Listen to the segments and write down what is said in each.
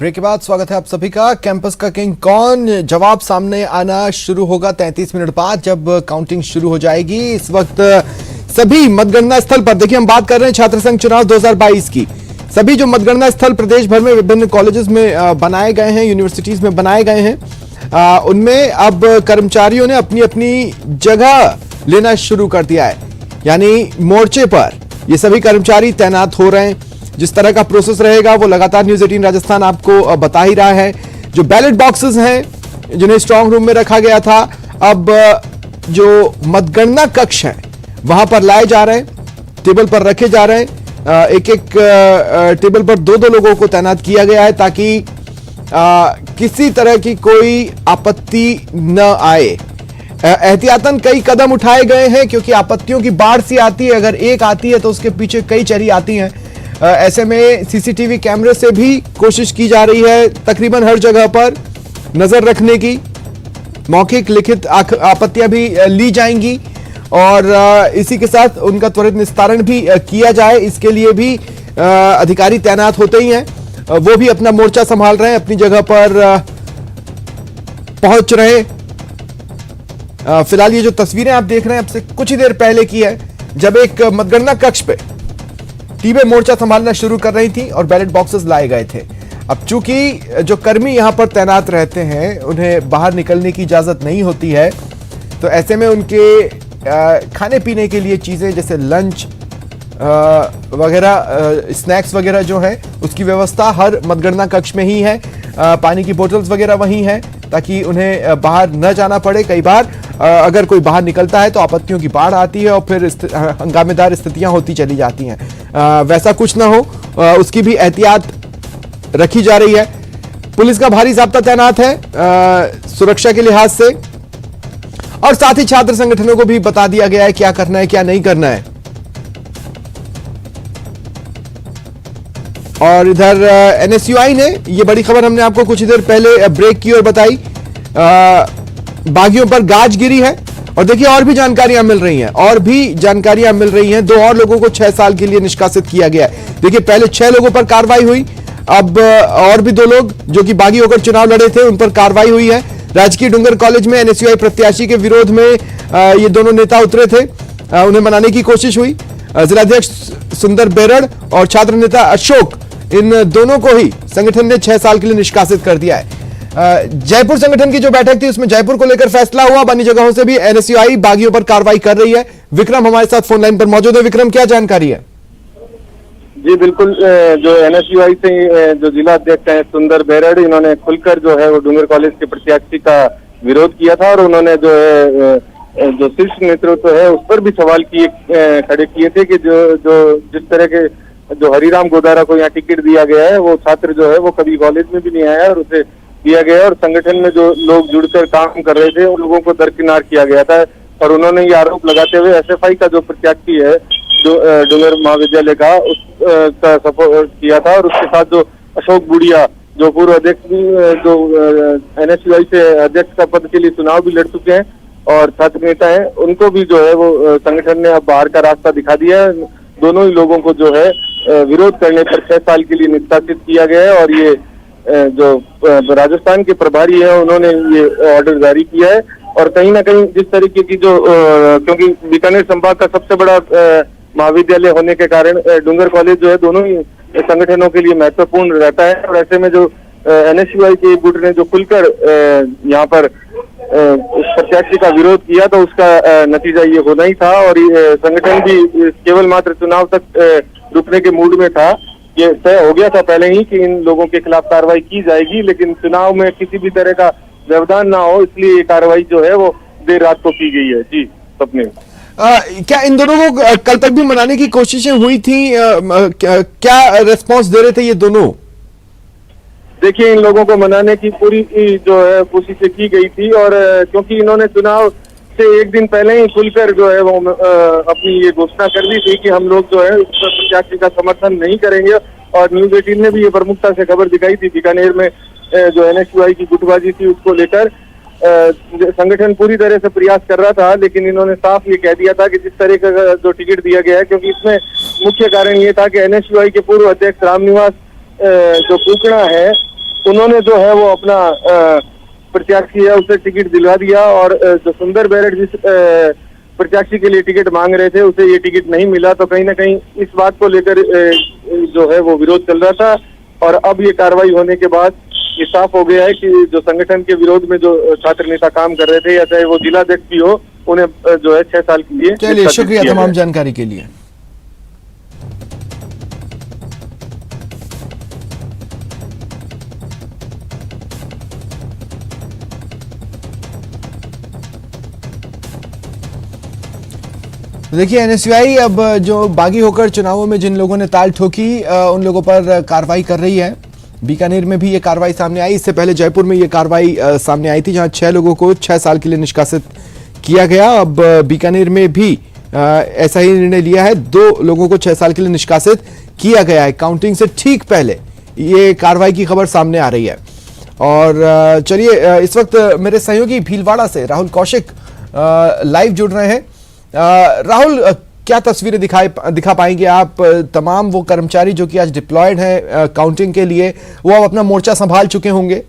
Break के बाद स्वागत है आप सभी का। कैंपस का किंग कौन, जवाब सामने आना शुरू होगा 33 मिनट बाद जब काउंटिंग शुरू हो जाएगी। इस वक्त सभी मतगणना स्थल पर, देखिए हम बात कर रहे हैं छात्र संघ चुनाव 2022 की। सभी जो मतगणना स्थल प्रदेश भर में विभिन्न कॉलेजेस में बनाए गए हैं, यूनिवर्सिटीज में बनाए गए हैं, उनमें अब कर्मचारियों ने अपनी अपनी जगह लेना शुरू कर दिया है। यानी मोर्चे पर ये सभी कर्मचारी तैनात हो रहे हैं। जिस तरह का प्रोसेस रहेगा वो लगातार न्यूज 18 राजस्थान आपको बता ही रहा है। जो बैलेट बॉक्सेस हैं जिन्हें स्ट्रांग रूम में रखा गया था, अब जो मतगणना कक्ष है वहां पर लाए जा रहे हैं, टेबल पर रखे जा रहे हैं। एक एक टेबल पर दो दो लोगों को तैनात किया गया है ताकि किसी तरह की कोई आपत्ति न आए। एहतियातन कई कदम उठाए गए हैं क्योंकि आपत्तियों की बाढ़ सी आती है। अगर एक आती है तो उसके पीछे कई चरी आती हैं। ऐसे में सीसीटीवी कैमरे से भी कोशिश की जा रही है तकरीबन हर जगह पर नजर रखने की। मौखिक लिखित आपत्तियां भी ली जाएंगी और इसी के साथ उनका त्वरित निस्तारण भी किया जाए, इसके लिए भी अधिकारी तैनात होते ही हैं। वो भी अपना मोर्चा संभाल रहे हैं, अपनी जगह पर पहुंच रहे हैं। फिलहाल ये जो तस्वीरें आप देख रहे हैं आपसे कुछ ही देर पहले की है, जब एक मतगणना कक्ष पे टीमें मोर्चा संभालना शुरू कर रही थी और बैलेट बॉक्सेस लाए गए थे। अब चूंकि जो कर्मी यहां पर तैनात रहते हैं उन्हें बाहर निकलने की इजाजत नहीं होती है, तो ऐसे में उनके खाने पीने के लिए चीजें जैसे लंच वगैरह, स्नैक्स वगैरह जो है उसकी व्यवस्था हर मतगणना कक्ष में ही है। पानी की बोतल्स वगैरह वहीं है ताकि उन्हें बाहर न जाना पड़े। कई बार अगर कोई बाहर निकलता है तो आपत्तियों की बाढ़ आती है और फिर हंगामेदार स्थितियां होती चली जाती हैं। वैसा कुछ ना हो उसकी भी एहतियात रखी जा रही है। पुलिस का भारी जाब्ता तैनात है सुरक्षा के लिहाज से, और साथ ही छात्र संगठनों को भी बता दिया गया है क्या करना है क्या नहीं करना है। और इधर एनएसयूआई ने, ये बड़ी खबर हमने आपको कुछ ही देर पहले ब्रेक की और बताई, बागियों पर गाज गिरी है। और देखिए और भी जानकारियां मिल रही हैं, दो और लोगों को 6 साल के लिए निष्कासित किया गया है। देखिए पहले 6 लोगों पर कार्रवाई हुई, अब और भी 2 लोग जो कि बागी होकर चुनाव लड़े थे उन पर कार्रवाई हुई है। राजकीय डूंगर कॉलेज में एनएसयूआई प्रत्याशी के विरोध में ये दोनों नेता उतरे थे, उन्हें मनाने की कोशिश हुई। जिलाध्यक्ष सुंदर बेरड़ और छात्र नेता अशोक, इन दोनों को ही संगठन ने 6 साल के लिए निष्कासित कर दिया है। जयपुर संगठन की जो बैठक थी उसमें जयपुर को लेकर फैसला हुआ। अन्य जगहों से भी एनएसयूआई बागियों पर कार्रवाई कर रही है। विक्रम हमारे साथ फोन लाइन पर मौजूद है। विक्रम, क्या जानकारी है? जी बिल्कुल, जो एनएसयूआई से जो जिला अध्यक्ष हैं सुंदर बेरड़, इन्होंने खुलकर जो है वो डूंगर कॉलेज के प्रत्याशी का विरोध किया था और उन्होंने जो है जो शीर्ष नेतृत्व है उस पर भी सवाल खड़े किए थे कि जो जिस तरह के जो हरिराम गोदारा को यहाँ टिकट दिया गया है, वो छात्र जो है वो कभी कॉलेज में भी नहीं आया और उसे दिया गया, और संगठन में जो लोग जुड़कर काम कर रहे थे उन लोगों को दरकिनार किया गया था। और उन्होंने ये आरोप लगाते हुए एसएफआई का जो प्रत्याशी है जो डूंगर महाविद्यालय का, उसका सपोर्ट किया था। और उसके साथ जो अशोक बुढ़िया जो पूर्व अध्यक्ष जो एनएसयूआई से अध्यक्ष का पद के लिए चुनाव भी लड़ चुके हैं और छात्र नेता हैं, उनको भी जो है वो संगठन ने अब बाहर का रास्ता दिखा दिया है। दोनों ही लोगों को जो है विरोध करने पर 6 साल के लिए निष्कासित किया गया है। और ये जो राजस्थान के प्रभारी है उन्होंने ये ऑर्डर जारी किया है। और कहीं ना कहीं जिस तरीके की जो क्योंकि बीकानेर संभाग का सबसे बड़ा महाविद्यालय होने के कारण डूंगर कॉलेज जो है दोनों ही संगठनों के लिए महत्वपूर्ण रहता है। और ऐसे में जो एनएसयूआई के गुट ने जो खुलकर यहाँ पर उस प्रत्याशी का विरोध किया तो उसका नतीजा ये होना ही था। और ये संगठन भी केवल मात्र चुनाव तक रुकने के मूड में था। ये तय हो गया था पहले ही कि इन लोगों के खिलाफ कार्रवाई की जाएगी, लेकिन चुनाव में किसी भी तरह का व्यवधान ना हो इसलिए ये कार्रवाई जो है वो देर रात को की गई है। जी सपने, क्या इन दोनों को कल तक भी मनाने की कोशिशें हुई थी? क्या रेस्पॉन्स दे रहे थे ये दोनों? देखिए इन लोगों को मनाने की पूरी जो है कोशिशें की गई थी, और क्योंकि इन्होंने चुनाव से एक दिन पहले ही खुलकर जो है वो अपनी ये घोषणा कर दी थी कि हम लोग जो है इस प्रत्याशी का समर्थन नहीं करेंगे। और न्यूज 18 ने भी ये प्रमुखता से खबर दिखाई थी। बीकानेर में जो एनएसयूआई की गुटबाजी थी उसको लेकर संगठन पूरी तरह से प्रयास कर रहा था, लेकिन इन्होंने साफ ये कह दिया था कि जिस तरह का जो टिकट दिया गया है, क्योंकि इसमें मुख्य कारण ये था कि एनएसयूआई के पूर्व अध्यक्ष रामनिवास जो कुकड़ा है उन्होंने जो है वो अपना प्रत्याशी है उसे टिकट दिलवा दिया, और जो सुंदर बेरड़ जिस प्रत्याशी के लिए टिकट मांग रहे थे उसे ये टिकट नहीं मिला। तो कहीं ना कहीं इस बात को लेकर जो है वो विरोध चल रहा था, और अब ये कार्रवाई होने के बाद ये साफ हो गया है कि जो संगठन के विरोध में जो छात्र नेता काम कर रहे थे, या चाहे वो जिलाध्यक्ष भी हो, उन्हें जो है 6 साल के लिए। चलिए, शुक्रिया तमाम जानकारी के लिए। देखिए, एनएसयूआई अब जो बागी होकर चुनावों में जिन लोगों ने ताल ठोकी उन लोगों पर कार्रवाई कर रही है। बीकानेर में भी ये कार्रवाई सामने आई, इससे पहले जयपुर में ये कार्रवाई सामने आई थी जहां 6 लोगों को 6 साल के लिए निष्कासित किया गया। अब बीकानेर में भी ऐसा ही निर्णय लिया है, 2 लोगों को 6 साल के लिए निष्कासित किया गया है। काउंटिंग से ठीक पहले ये कार्रवाई की खबर सामने आ रही है। और चलिए, इस वक्त मेरे सहयोगी भीलवाड़ा से राहुल कौशिक लाइव जुड़ रहे हैं। राहुल, क्या तस्वीरें दिखा पाएंगे आप? तमाम वो कर्मचारी जो कि आज डिप्लॉयड हैं काउंटिंग के लिए, वो अब अपना मोर्चा संभाल चुके होंगे।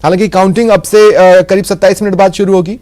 हालांकि काउंटिंग अब से करीब 27 मिनट बाद शुरू होगी।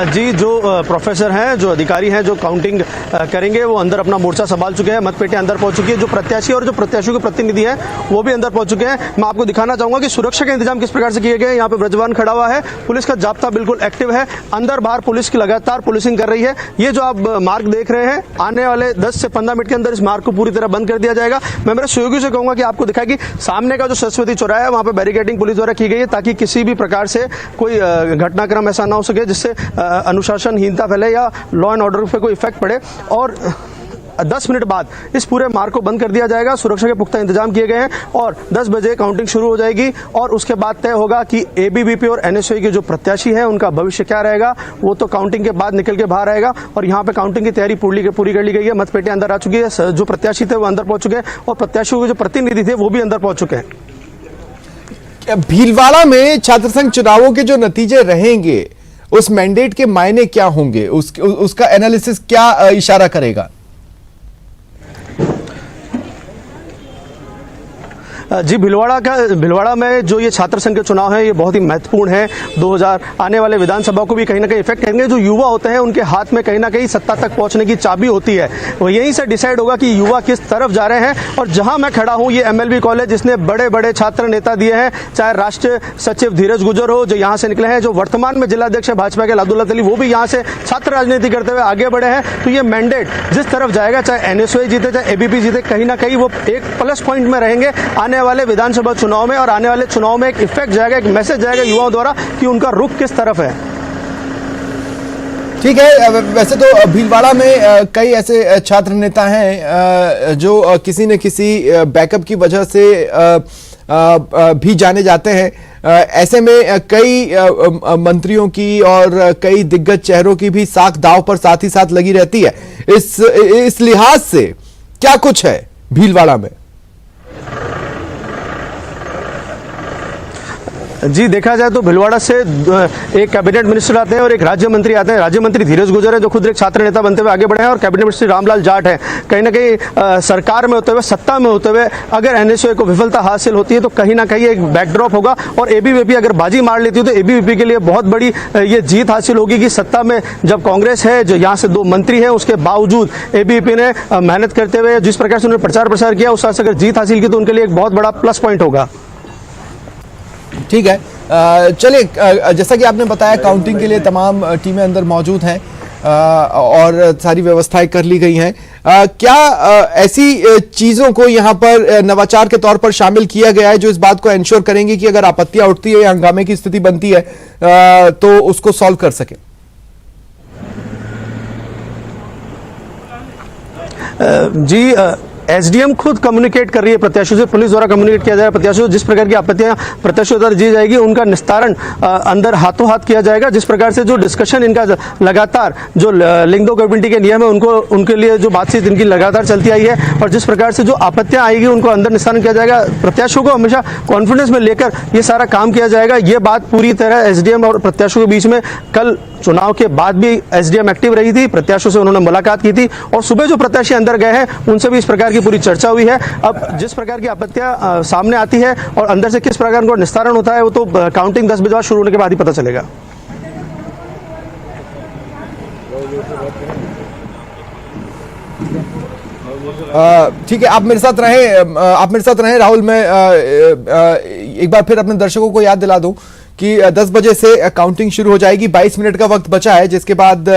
जी, जो प्रोफेसर हैं, जो अधिकारी हैं, जो काउंटिंग करेंगे, वो अंदर अपना मोर्चा संभाल चुके हैं। मतपेटी अंदर पहुंच चुकी है। जो प्रत्याशी और जो प्रत्याशियों के प्रतिनिधि हैं वो भी अंदर पहुंच चुके हैं। मैं आपको दिखाना चाहूंगा कि सुरक्षा के इंतजाम किस प्रकार से किए गए। यहाँ पे ब्रजवान खड़ा हुआ है, पुलिस का जाब्ता बिल्कुल एक्टिव है। अंदर बाहर पुलिस की लगातार पुलिसिंग कर रही है। ये जो आप मार्ग देख रहे हैं, आने वाले 10 से 15 मिनट के अंदर इस मार्ग को पूरी तरह बंद कर दिया जाएगा। मैं मेरे सहयोगी से कहूंगा कि आपको दिखाए कि सामने का जो सरस्वती चौराहा है, वहां पर बैरिकेडिंग पुलिस द्वारा की गई है, ताकि किसी भी प्रकार से कोई घटनाक्रम ऐसा ना हो सके जिससे अनुशासनहीनता फैले या लॉ एंड ऑर्डर पे कोई इफेक्ट पड़े। और 10 मिनट बाद इस पूरे मार्ग को बंद कर दिया जाएगा। सुरक्षा के पुख्ता इंतजाम किए गए हैं और 10 बजे काउंटिंग शुरू हो जाएगी, और उसके बाद तय होगा कि एबीवीपी और एनएसयूआई के जो प्रत्याशी हैं उनका भविष्य क्या रहेगा। वो तो काउंटिंग के बाद निकल के बाहर आएगा। और यहाँ पे काउंटिंग की तैयारी पूरी कर ली गई है। मतपेटियां अंदर आ चुकी है। जो प्रत्याशी थे वो अंदर पहुंच चुके हैं, और प्रत्याशियों के जो प्रतिनिधि थे वो भी अंदर पहुंच चुके हैं। भीलवाड़ा में छात्र संघ चुनावों के जो नतीजे रहेंगे, उस मैंडेट के मायने क्या होंगे, उसका एनालिसिस क्या इशारा करेगा? जी, भीलवाड़ा में जो ये छात्र संघ के चुनाव है, ये बहुत ही महत्वपूर्ण है। 2000 आने वाले विधानसभा को भी कहीं ना कहीं इफेक्ट करेंगे। जो युवा होते हैं उनके हाथ में कहीं ना कहीं सत्ता तक पहुंचने की चाबी होती है। वो यहीं से डिसाइड होगा कि युवा किस तरफ जा रहे हैं। और जहां मैं खड़ा हूं, ये एमएलबी कॉलेज, जिसने बड़े बड़े छात्र नेता दिए हैं, चाहे राष्ट्रीय सचिव धीरज गुजर हो जो यहाँ से निकले हैं, जो वर्तमान में जिलाध्यक्ष है भाजपा के लादुल्ला तली, वो भी यहाँ से छात्र राजनीति करते हुए आगे बढ़े हैं। तो ये मैंडेट जिस तरफ जाएगा, चाहे एनएसयूआई जीते चाहे एबीपी जीते, कहीं ना कहीं वो एक प्लस पॉइंट में रहेंगे आने वाले विधानसभा चुनाव में। और आने वाले चुनाव में एक इफेक्ट जाएगा, एक मैसेज जाएगा युवाओं द्वारा कि उनका रुख किस तरफ है। ठीक है। वैसे तो भीलवाड़ा में कई ऐसे छात्र नेता हैं जो किसी न किसी बैकअप की वजह से भी जाने जाते हैं। ऐसे में कई मंत्रियों की और कई दिग्गज चेहरों की भी साख दांव पर साथ ही साथ लगी रहती है। इस लिहाज से क्या कुछ है भीलवाड़ा में? जी, देखा जाए तो भीलवाड़ा से एक कैबिनेट मिनिस्टर आते हैं और एक राज्य मंत्री आते हैं। राज्य मंत्री धीरज गुजर है, जो खुद एक छात्र नेता बनते हुए आगे बढ़े हैं, और कैबिनेट मिनिस्टर रामलाल जाट है। कहीं ना कहीं सरकार में होते हुए, सत्ता में होते हुए, अगर एनएसयूआई को विफलता हासिल होती है तो कहीं ना कहीं एक बैकड्रॉप होगा। और एबीवीपी अगर बाजी मार लेती है तो एबीवीपी के लिए बहुत बड़ी ये जीत हासिल होगी कि सत्ता में जब कांग्रेस है, जो यहाँ से 2 मंत्री हैं, उसके बावजूद एबीवीपी ने मेहनत करते हुए जिस प्रकार से उन्होंने प्रचार प्रसार किया, उस से अगर जीत हासिल की तो उनके लिए एक बहुत बड़ा प्लस पॉइंट होगा। ठीक है। चलिए, जैसा कि आपने बताया, काउंटिंग के लिए तमाम टीमें अंदर मौजूद हैं और सारी व्यवस्थाएं कर ली गई हैं। क्या ऐसी चीजों को यहां पर नवाचार के तौर पर शामिल किया गया है जो इस बात को एंश्योर करेंगे कि अगर आपत्तियां उठती है या हंगामे की स्थिति बनती है तो उसको सॉल्व कर सके? जी, एसडीएम खुद कम्युनिकेट कर रही है प्रत्याशियों से, पुलिस द्वारा कम्युनिकेट किया जाएगा प्रत्याशियों से। जिस प्रकार की आपत्तियां प्रत्याशियों द्वारा दी जाएगी, उनका निस्तारण अंदर हाथों हाथ किया जाएगा। जिस प्रकार से जो डिस्कशन इनका लगातार, जो लिंगदो कमेटी के नियम है उनके लिए जो बातचीत इनकी लगातार चलती आई है, और जिस प्रकार से जो आपत्तियां आएगी उनको अंदर निस्तारण किया जाएगा। प्रत्याशियों को हमेशा कॉन्फिडेंस में लेकर ये सारा काम किया जाएगा। ये बात पूरी तरह एसडीएम और प्रत्याशियों के बीच में कल चुनाव के बाद भी एसडीएम एक्टिव रही थी, प्रत्याशियों से उन्होंने मुलाकात की थी और सुबह जो प्रत्याशी अंदर गए हैं उनसे भी इस प्रकार की पूरी चर्चा हुई है। अब जिस प्रकार की आपत्तियां सामने आती है और अंदर से किस प्रकार का निस्तारण होता है वो तो काउंटिंग 10 बजे बाद शुरू होने के बाद ही पता चलेगा। ठीक है, आप मेरे साथ रहें राहुल। मैं एक बार फिर अपने दर्शकों को याद दिला दूं कि 10 बजे से काउंटिंग शुरू हो जाएगी। 22 मिनट का वक्त बचा है, जिसके बाद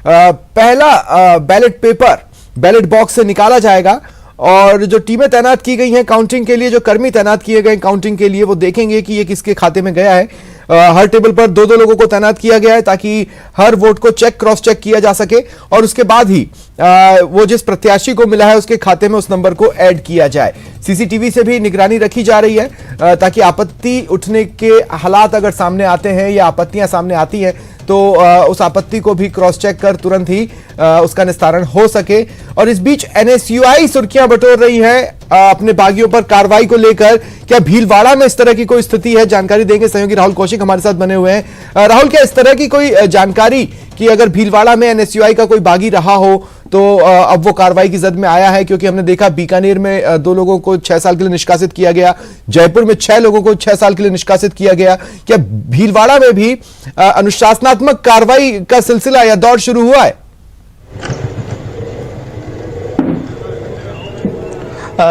पहला बैलेट पेपर बैलेट बॉक्स से निकाला जाएगा और जो टीमें तैनात की गई हैं काउंटिंग के लिए, जो कर्मी तैनात किए गए काउंटिंग के लिए, वो देखेंगे कि ये किसके खाते में गया है। हर टेबल पर दो लोगों को तैनात किया गया है ताकि हर वोट को क्रॉस चेक किया जा सके और उसके बाद ही वो जिस प्रत्याशी को मिला है उसके खाते में उस नंबर को ऐड किया जाए। सीसीटीवी से भी निगरानी रखी जा रही है ताकि आपत्ति उठने के हालात अगर सामने आते हैं या आपत्तियां सामने आती हैं तो उस आपत्ति को भी क्रॉस चेक कर तुरंत ही उसका निस्तारण हो सके। और इस बीच एनएसयूआई सुर्खियां बटोर रही है अपने बागियों पर कार्रवाई को लेकर। क्या भीलवाड़ा में इस तरह की कोई स्थिति है? जानकारी देंगे सहयोगी राहुल कौशिक हमारे साथ बने हुए हैं। राहुल, क्या इस तरह की कोई जानकारी कि अगर भीलवाड़ा में एनएसयूआई का कोई बागी रहा हो तो अब वो कार्रवाई की जद में आया है? क्योंकि हमने देखा बीकानेर में 2 लोगों को 6 साल के लिए निष्कासित किया गया, जयपुर में 6 लोगों को 6 साल के लिए निष्कासित किया गया। क्या भीलवाड़ा में भी अनुशासनात्मक कार्रवाई का सिलसिला या दौर शुरू हुआ है?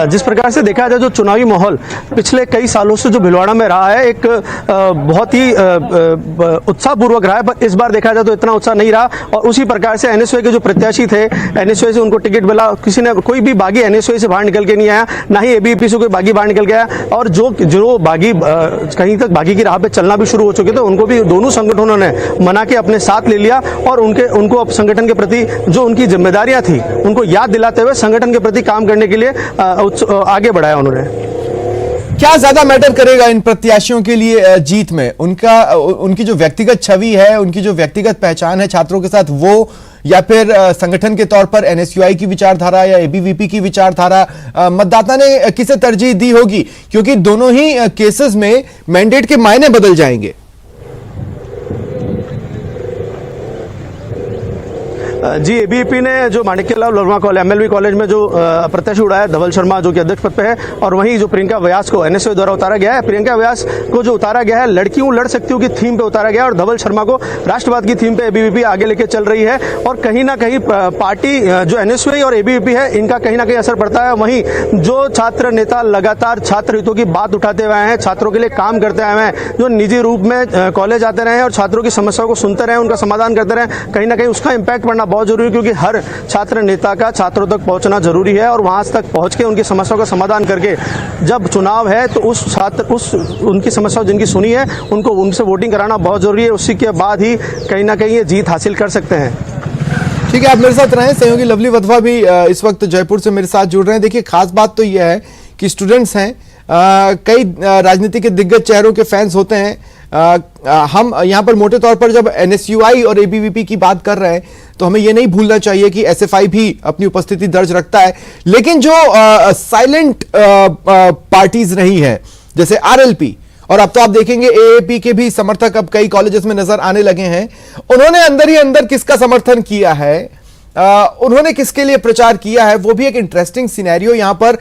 जिस प्रकार से देखा जाए जो चुनावी माहौल पिछले कई सालों से जो भीलवाड़ा में रहा है एक बहुत ही उत्साहपूर्वक रहा है, पर इस बार देखा जाए तो इतना उत्साह नहीं रहा। और उसी प्रकार से एनएसयूआई के जो प्रत्याशी थे, एनएसयूआई से उनको टिकट मिला, किसी ने कोई भी बागी एनएसयूआई से बाहर निकल के नहीं आया, ना ही एबीवीपी से कोई बागी बाहर निकल गया। और जो बागी कहीं तक बागी की राह पे चलना भी शुरू हो चुके थे उनको भी दोनों संगठनों ने मना के अपने साथ ले लिया और उनको संगठन के प्रति जो उनकी जिम्मेदारियां थी उनको याद दिलाते हुए संगठन के प्रति काम करने के लिए आगे बढ़ाया उन्होंने। क्या ज्यादा मैटर करेगा इन प्रत्याशियों के लिए जीत में? उनकी जो व्यक्तिगत छवि है, उनकी जो व्यक्तिगत पहचान है छात्रों के साथ, वो या फिर संगठन के तौर पर एनएसयूआई की विचारधारा या एबीवीपी की विचारधारा, मतदाता ने किसे तरजीह दी होगी? क्योंकि दोनों ही केसेस में मैंडेट के मायने बदल जाएंगे। जी, एबीवीपी ने जो Manikyalal Verma college MLB college में जो प्रत्याशी उड़ाया धवल शर्मा जो कि अध्यक्ष पद पे है, और वहीं जो प्रियंका व्यास को एनएसयूआई द्वारा उतारा गया है, प्रियंका व्यास को जो उतारा गया है लड़कियों लड़ सकती हूँ की थीम पे उतारा गया है और धवल शर्मा को राष्ट्रवाद की थीम पे एबीवीपी आगे लेके चल रही है। और कहीं ना कहीं पार्टी जो एनएसयूआई और एबीवीपी है इनका कहीं ना कहीं असर पड़ता है। वहीं जो छात्र नेता लगातार छात्र हितों की बात उठाते हुए हैं, छात्रों के लिए काम करते हुए हैं, जो निजी रूप में कॉलेज आते रहे और छात्रों की समस्याओं को सुनते रहे, उनका समाधान करते रहे, कहीं ना कहीं उसका इंपैक्ट पड़ना बहुत जरूरी है। क्योंकि हर छात्र नेता का छात्रों तक पहुंचना जरूरी है और वहां तक पहुंच के उनकी समस्याओं का समाधान करके जब चुनाव है तो उनकी समस्याओं जिनकी सुनी है उनको उनसे वोटिंग कराना बहुत जरूरी है। उसी के बाद ही कहीं ना कहीं ये जीत हासिल कर सकते हैं। ठीक है, आप मेरे साथ रहें। सहयोगी लवली वधवा भी इस वक्त जयपुर से मेरे साथ जुड़ रहे हैं। देखिए, खास बात तो यह है कि स्टूडेंट्स हैं, कई राजनीति के दिग्गज चेहरों के फैंस होते हैं। हम यहाँ पर मोटे तौर पर जब एनएसयूआई और एबीवीपी की बात कर रहे हैं तो हमें यह नहीं भूलना चाहिए कि एसएफआई भी अपनी उपस्थिति दर्ज रखता है। लेकिन जो साइलेंट पार्टीज रही है जैसे आरएलपी, और अब तो आप देखेंगे एएपी के भी समर्थक अब कई कॉलेजेस में नजर आने लगे हैं, उन्होंने अंदर ही अंदर किसका समर्थन किया है, उन्होंने किसके लिए प्रचार किया है, वो भी एक इंटरेस्टिंग सिनेरियो यहां पर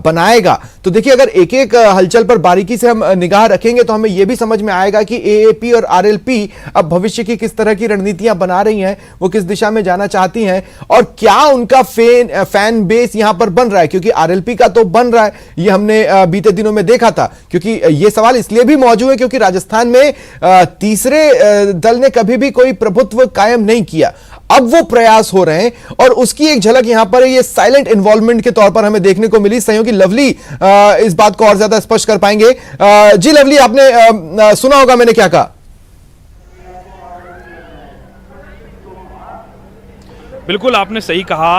बनाएगा। तो देखिए, अगर एक एक हलचल पर बारीकी से हम निगाह रखेंगे तो हमें यह भी समझ में आएगा कि एएपी और आरएलपी अब भविष्य की किस तरह की रणनीतियां बना रही हैं, वो किस दिशा में जाना चाहती हैं और क्या उनका फैन बेस यहां पर बन रहा है। क्योंकि आरएलपी का तो बन रहा है, ये हमने बीते दिनों में देखा था। क्योंकि ये सवाल इसलिए भी मौजूद है क्योंकि राजस्थान में तीसरे दल ने कभी भी कोई प्रभुत्व कायम नहीं किया। अब वो प्रयास हो रहे हैं और उसकी एक झलक यहां पर ये साइलेंट इन्वॉल्वमेंट के तौर पर हमें देखने को मिली। सहयोगी लवली इस बात को और ज्यादा स्पष्ट कर पाएंगे। जी लवली, आपने सुना होगा मैंने क्या कहा। बिल्कुल आपने सही कहा।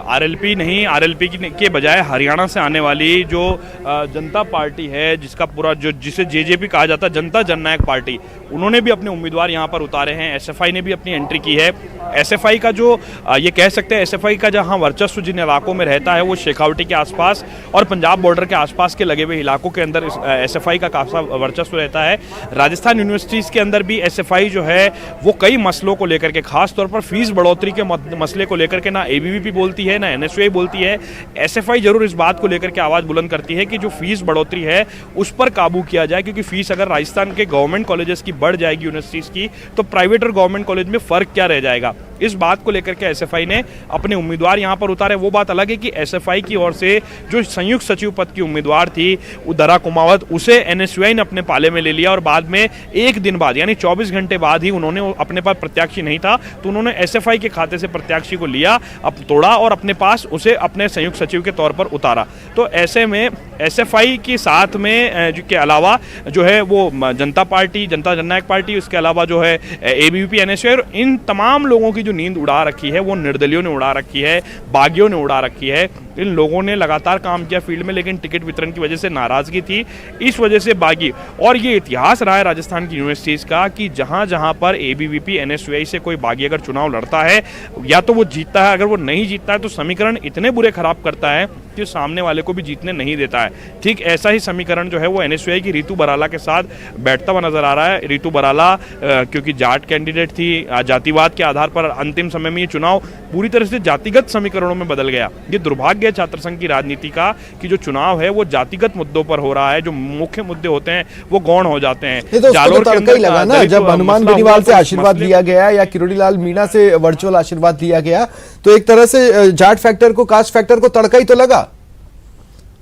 आरएलपी नहीं, आरएलपी के बजाय हरियाणा से आने वाली जो जनता पार्टी है, जिसका पूरा जिसे जेजेपी कहा जाता है, जनता जननायक पार्टी, उन्होंने भी अपने उम्मीदवार यहाँ पर उतारे हैं। एसएफआई ने भी अपनी एंट्री की है। एसएफआई का जो ये कह सकते हैं, एसएफआई का जहाँ वर्चस्व जिन इलाकों में रहता है वो शेखावटी के आसपास और पंजाब बॉर्डर के आसपास के लगे हुए इलाकों के अंदर एसएफआई का काफ़ी वर्चस्व रहता है। राजस्थान यूनिवर्सिटीज़ के अंदर भी एसएफआई जो है वो कई मसलों को लेकर के, खास तौर पर फीस बढ़ोतरी के मसले को लेकर के ना एबीवीपी बोलती है ना एनएसयूआई बोलती है। एसएफआई जरूर इस बात को लेकर के आवाज़ बुलंद करती है कि जो फीस बढ़ोतरी है उस पर काबू किया जाए, क्योंकि फीस अगर राजस्थान के गवर्नमेंट कॉलेजेस की बढ़ जाएगी, यूनिवर्सिटीज़ की, तो प्राइवेट और गवर्नमेंट कॉलेज में फ़र्क क्या रह जाएगा। इस बात को लेकर के एसएफआई ने अपने उम्मीदवार यहां पर उतारे। वो बात अलग है कि एसएफआई की ओर से जो संयुक्त सचिव पद की उम्मीदवार थी उदरा कुमावत, उसे एनएसयूआई ने अपने पाले में ले लिया और बाद में एक दिन बाद यानी 24 घंटे बाद ही उन्होंने, अपने पास प्रत्याशी नहीं था तो उन्होंने एसएफआई के खाते से प्रत्याशी को लिया, अब तोड़ा और अपने पास उसे अपने संयुक्त सचिव के तौर पर उतारा। तो ऐसे में एसएफआई के साथ में के अलावा जो है वो जनता पार्टी, जनता जननायक पार्टी, उसके अलावा जो है एबीवीपी, एनएसयूआई, इन तमाम लोगों की नींद उड़ा रखी है वो निर्दलियों ने उड़ा रखी है, बागियों ने उड़ा रखी है। इन लोगों ने लगातार काम किया फील्ड में, लेकिन टिकट वितरण की वजह से नाराजगी थी, इस वजह से बागी। और ये इतिहास रहा है राजस्थान की यूनिवर्सिटीज़ का कि जहां जहां पर एबीवीपी, एनएसयूआई से कोई बागी अगर चुनाव लड़ता है या तो वो जीतता है, अगर वो नहीं जीतता है तो समीकरण इतने बुरे खराब करता है कि सामने वाले को भी जीतने नहीं देता है। ठीक ऐसा ही समीकरण जो है वो एनएसयूआई की रितु बराला के साथ बैठता हुआ नजर आ रहा है। रितु बराला क्योंकि जाट कैंडिडेट थी, जातिवाद के आधार पर अंतिम समय में ये चुनाव पूरी तरह से जातिगत समीकरणों में बदल गया। ये दुर्भाग्य है छात्र संघ की राजनीति का कि जो चुनाव है वो जातिगत मुद्दों पर हो रहा है, जो मुख्य मुद्दे होते हैं वो गौण हो जाते हैं। तो जालोर के अंदर लगा ना, जब हनुमान बेनीवाल से आशीर्वाद लिया गया या किरोड़ी लाल मीणा से वर्चुअल आशीर्वाद लिया गया, तो एक तरह से जाट फैक्टर को, कास्ट फैक्टर को तड़का ही तो लगा।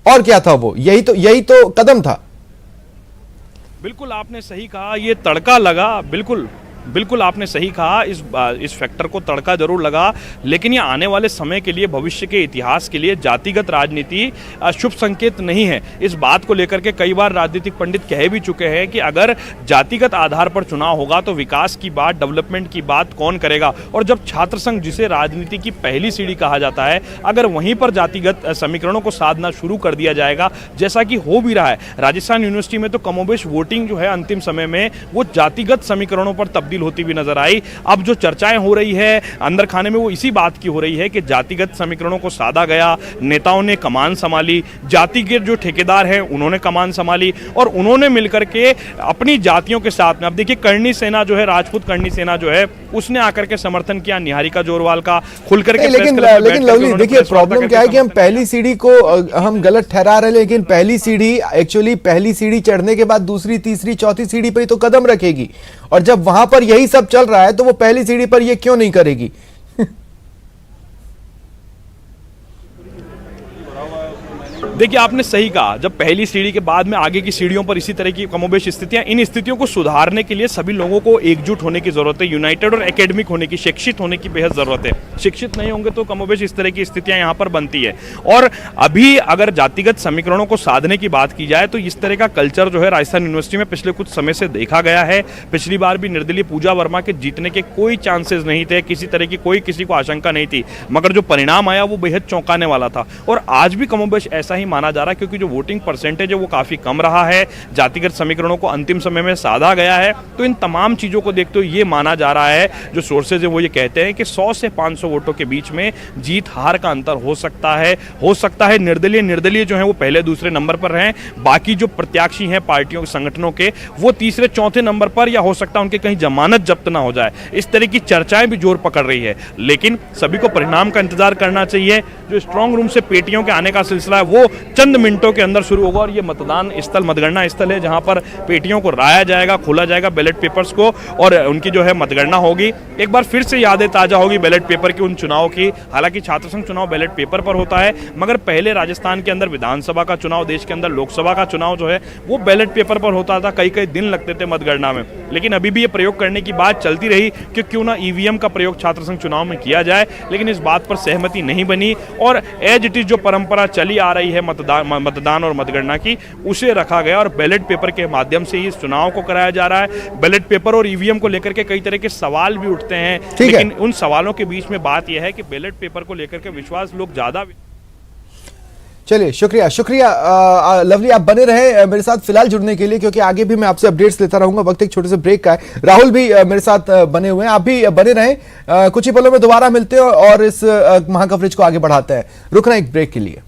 और क्या था वो, यही तो कदम था। बिल्कुल आपने सही कहा, ये तड़का लगा। बिल्कुल आपने सही कहा, इस फैक्टर को तड़का जरूर लगा, लेकिन ये आने वाले समय के लिए, भविष्य के इतिहास के लिए जातिगत राजनीति शुभ संकेत नहीं है। इस बात को लेकर के कई बार राजनीतिक पंडित कह भी चुके हैं कि अगर जातिगत आधार पर चुनाव होगा तो विकास की बात, डेवलपमेंट की बात कौन करेगा। और जब छात्र संघ, जिसे राजनीति की पहली सीढ़ी कहा जाता है, अगर वहीं पर जातिगत समीकरणों को साधना शुरू कर दिया जाएगा, जैसा कि हो भी रहा है राजस्थान यूनिवर्सिटी में, तो कमोबेश वोटिंग जो है अंतिम समय में वो जातिगत समीकरणों पर तब्दील होती भी नजर आई। अब जो चर्चाएं हो रही है अंदर खाने में वो इसी बात की हो रही है कि जातिगत समीकरणों को साधा गया, नेताओं ने कमान संभाली, जाति के जो ठेकेदार हैं उन्होंने कमान संभाली और उन्होंने मिलकर के अपनी जातियों के साथ में, अब देखिए करणी सेना जो है, राजपूत करणी सेना जो है, उसने आकर के समर्थन किया निहारिका जोरवाल का, खुलकर के। लेकिन लवली देखिए प्रॉब्लम क्या है कि हम पहली सीढ़ी को हम गलत ठहरा रहे हैं, लेकिन पहली सीढ़ी एक्चुअली पहली सीढ़ी चढ़ने के बाद दूसरी, तीसरी, चौथी सीढ़ी पर ही तो कदम रखेगी, और जब वहां पर यही सब चल रहा है तो वो पहली सीढ़ी पर ये क्यों नहीं करेगी। देखिए आपने सही कहा, जब पहली सीढ़ी के बाद में आगे की सीढ़ियों पर इसी तरह की कमोबेश स्थितियां, इन स्थितियों को सुधारने के लिए सभी लोगों को एकजुट होने की जरूरत है, यूनाइटेड और एकेडमिक होने की, शिक्षित होने की बेहद जरूरत है। शिक्षित नहीं होंगे तो कमोबेश इस तरह की स्थितियां यहां पर बनती है। और अभी अगर जातिगत समीकरणों को साधने की बात की जाए तो इस तरह का कल्चर जो है राजस्थान यूनिवर्सिटी में पिछले कुछ समय से देखा गया है। पिछली बार भी निर्दलीय पूजा वर्मा के जीतने के कोई चांसेस नहीं थे, किसी तरह की कोई किसी को आशंका नहीं थी, मगर जो परिणाम आया वो बेहद चौंकाने वाला था। और आज भी कमोबेश ऐसा ही माना जा रहा है, क्योंकि जो वोटिंग परसेंटेज है वो काफी कम रहा है, जातिगत समीकरणों को अंतिम समय में साधा गया है। तो इन तमाम चीजों को देखते हुए ये माना जा रहा है, जो सोर्सेज है वो ये कहते हैं कि 100 से 500 वोटों के बीच में जीत हार का अंतर हो सकता है। निर्दलीय जो है वो पहले दूसरे नंबर पर रहें, बाकी जो प्रत्याशी हैं पार्टियों के, संगठनों के, वो तीसरे चौथे नंबर पर, या हो सकता है उनके कहीं जमानत जब्त ना हो जाए। इस तरह की चर्चाएं भी जोर पकड़ रही है, लेकिन सभी को परिणाम का इंतजार करना चाहिए। जो स्ट्रांग रूम से पेटियों के आने का सिलसिला है वो चंद मिनटों के अंदर शुरू होगा, और ये मतदान स्थल, मतगणना स्थल है जहां पर पेटियों को राया जाएगा, खोला जाएगा बैलेट पेपर्स को, और उनकी जो है मतगणना होगी। एक बार फिर से यादें ताजा होगी बैलेट पेपर की, उन चुनाव की। हालांकि छात्र संघ चुनाव बैलेट पेपर पर होता है, मगर पहले राजस्थान के अंदर विधानसभा का चुनाव, देश के अंदर लोकसभा का चुनाव जो है वो बैलेट पेपर पर होता था, कई दिन लगते थे मतगणना में। लेकिन अभी भी ये प्रयोग करने की बात चलती रही कि क्यों ना ईवीएम का प्रयोग छात्र संघ चुनाव में किया जाए, लेकिन इस बात पर सहमति नहीं बनी और एज इट इज जो परंपरा चली आ रही है मतदान और मतगणना की, उसे रखा गया और बैलेट पेपर के माध्यम से ही इस चुनाव को कराया जा रहा है। बैलेट पेपर और ईवीएम को लेकर के कई तरह के सवाल भी उठते हैं, लेकिन उन सवालों के बीच में बात यह है कि बैलेट पेपर को लेकर के विश्वास लोग ज्यादा। चलिए शुक्रिया शुक्रिया लवली, आप बने रहे मेरे साथ फिलहाल जुड़ने के लिए, क्योंकि आगे भी मैं आपसे अपडेट्स लेता रहूंगा। वक्त एक छोटे से ब्रेक का है। राहुल भी मेरे साथ बने हुए हैं, आप भी बने रहें। कुछ ही पलों में दोबारा मिलते हैं और इस महाकवरेज को आगे बढ़ाते हैं। रुकना एक ब्रेक के लिए।